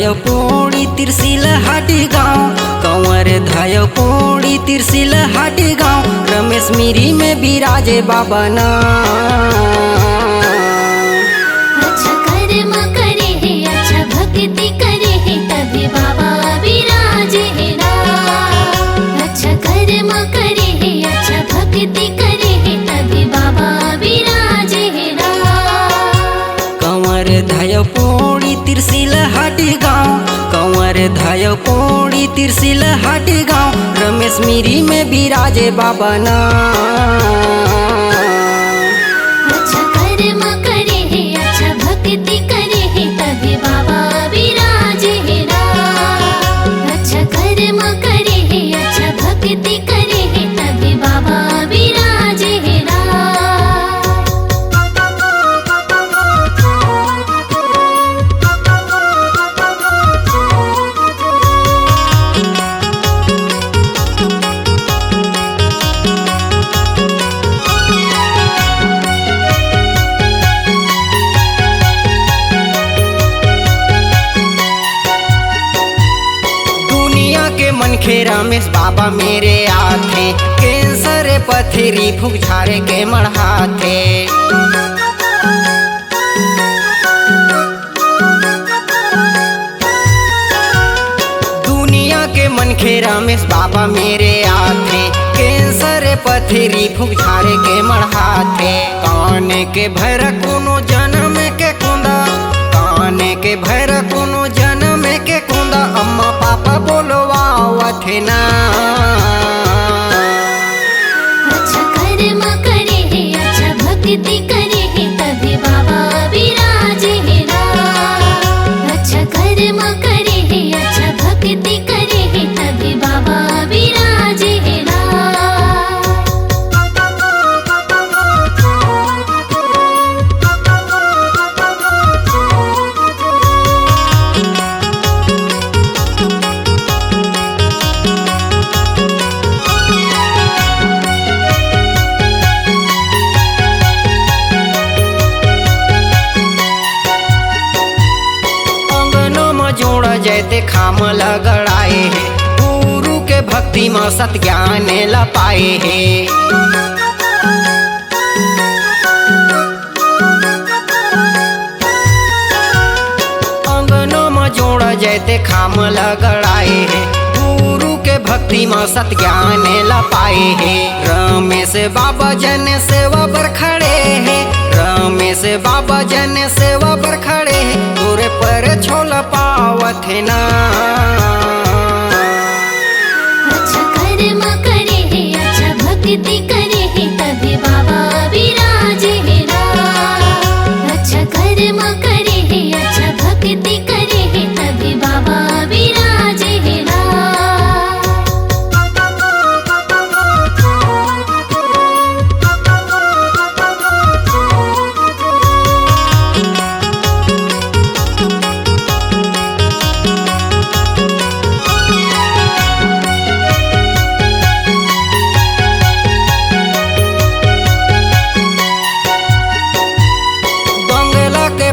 धाय पोड़ी तिरसिल हाटी गाँव, कंवर धाय पोड़ी तिरसिल हाटी गाँव, रमेश मिरी में बिराजे बाबा ना। अच्छा कर्म करे है, अच्छा भक्ति करे है, तभी बाबा विराजे है ना। अच्छा कर्म करे है, अच्छा भक्ति करे है, तभी बाबा विराजे है ना। कंवर धाय पोड़ी तिरसिल हाटी गाँव, कंवर धाय पोड़ी तिरसिल हाटी गाँव, रमेश मिरी में बिराजे बाबा ना। अच्छा कर्म करे है, अच्छा भक्ति करे है, तभी बाबा विराजे है ना। अच्छा कर्म करे है, अच्छा भक्ति करे है, तभी बाबा विराजे है ना। मनखे रमेश बाबा मेरे आथे, कैंसर पथरी फूक झारे के मढ़ाथे। दुनिया के मनखे रमेश बाबा मेरे आथे, कैंसर पथरी फूक झारे के मढ़ाथे। काने के भैर कोनो जन्म के कुंदा, काने के भैर कोनो जन्म के कुंदा, अम्मा पापा बोलवा थे ना। अच्छा कर्म करे है, अच्छा भक्ति करे है, तभी बाबा विराजे है ना। अच्छा कर्म करे है, अच्छा भक्ति करे है, तभी बाबा विराजे है ना। जैते खाम लगड़ाए है, गुरु के भक्ति में सत ज्ञान ला पाए है। अंगनों में जोड़ा जैते खाम लगड़ाए है, गुरु के भक्ति में सत ज्ञान ला पाए है। रमेश बाबा जन सेवा पर खड़े है, रमेश बाबा जन सेवा पर खड़े है, तोरे पर छोला पावत है ना। अच्छा कर्म करे है, अच्छा भक्ति करे है, तभी बाबा विराजे है ना। अच्छा कर्म करे है, अच्छा भक्ति करे है, तभी बाबा विराजे है ना।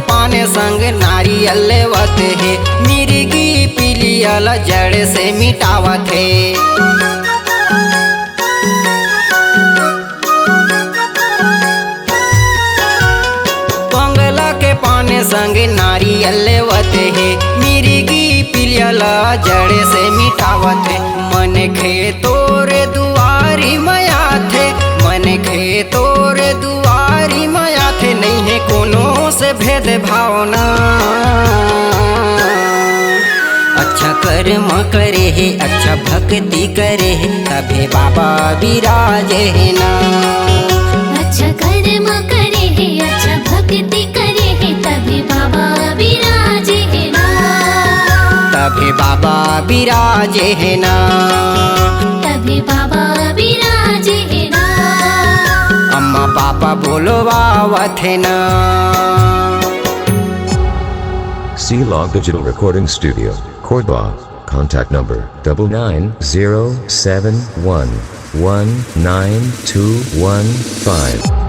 पाने संग नारियल लेवत है, मिर्गी पीलियल जड़ से मिटावत है। बंगला के पाने संग नारियल लेवत है, मिर्गी पीलियल जड़ से मिटावत है। मन खे तोरे दुआरी माया थे, मन खे तोरे दुआरी माया थे, नहीं है कोनो से भेद भावना। अच्छा कर्म करे है, अच्छा भक्ति करे है, तभी बाबा विराजे है ना। अच्छा कर्म करे है, अच्छा भक्ति करे है, तभी बाबा विराजे है ना। तभी बाबा विराजे है ना। तभी बाबा विराजे है ना। अम्मा पापा बोलवावत है ना। C-Log Digital Recording Studio, Cordoba. Contact number 99071192115.